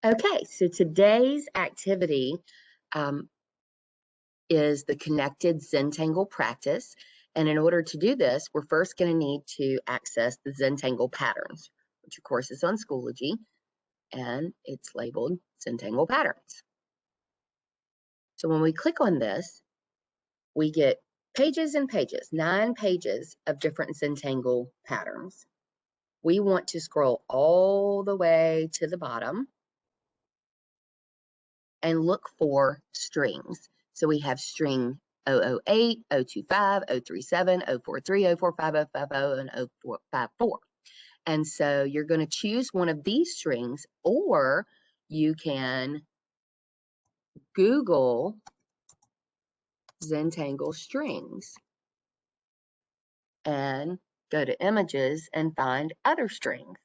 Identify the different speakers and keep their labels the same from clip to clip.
Speaker 1: Okay, so today's activity is the connected Zentangle practice. And in order to do this, we're first going to need to access the Zentangle patterns, which of course is on Schoology, and it's labeled Zentangle patterns. So when we click on this, we get pages and pages, 9 pages of different Zentangle patterns. We want to scroll all the way to the bottom and look for strings. So we have string 008, 025, 037, 043, 045, 050, and 0454. And so you're going to choose one of these strings, or you can Google Zentangle strings and go to images and find other strings.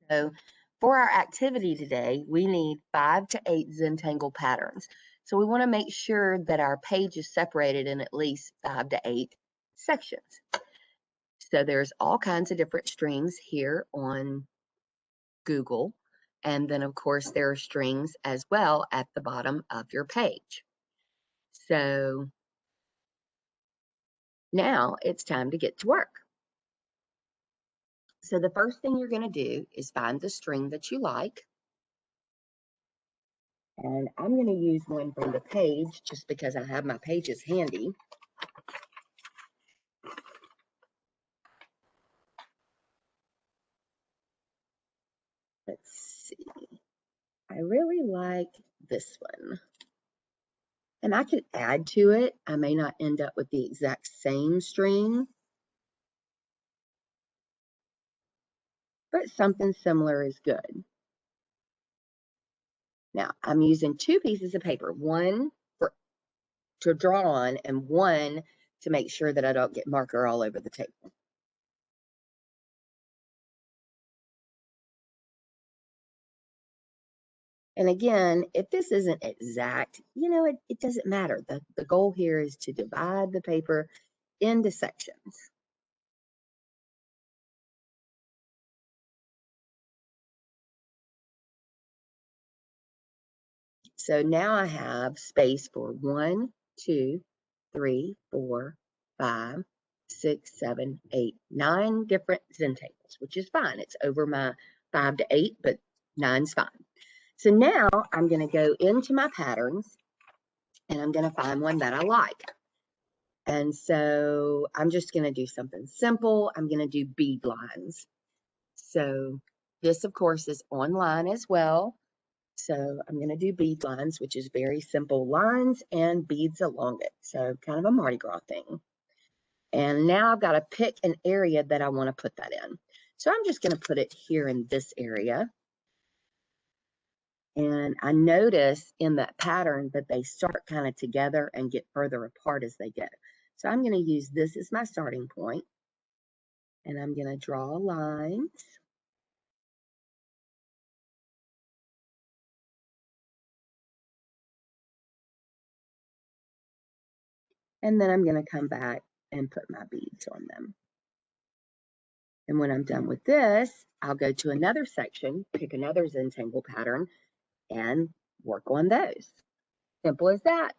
Speaker 1: So for our activity today, we need 5 to 8 Zentangle patterns. So we want to make sure that our page is separated in at least 5 to 8 sections. So there's all kinds of different strings here on Google. And then, of course, there are strings as well at the bottom of your page. So now it's time to get to work. So the first thing you're going to do is find the string that you like. And I'm going to use one from the page just because I have my pages handy. Let's see. I really like this one. And I could add to it. I may not end up with the exact same string, but something similar is good. Now, I'm using 2 pieces of paper, one to draw on and one to make sure that I don't get marker all over the table. And again, if this isn't exact, it doesn't matter. The goal here is to divide the paper into sections. So now I have space for 1, 2, 3, 4, 5, 6, 7, 8, 9 different Zentangles, which is fine. It's over my 5 to 8, but 9's fine. So now I'm going to go into my patterns and I'm going to find one that I like. And so I'm just going to do something simple. I'm going to do bead lines. So this, of course, is online as well. So I'm going to do bead lines, which is very simple lines and beads along it. So kind of a Mardi Gras thing. And now I've got to pick an area that I want to put that in. So I'm just going to put it here in this area. And I notice in that pattern that they start kind of together and get further apart as they go. So I'm going to use this as my starting point. And I'm going to draw lines. And then I'm going to come back and put my beads on them. And when I'm done with this, I'll go to another section, pick another Zentangle pattern, and work on those. Simple as that.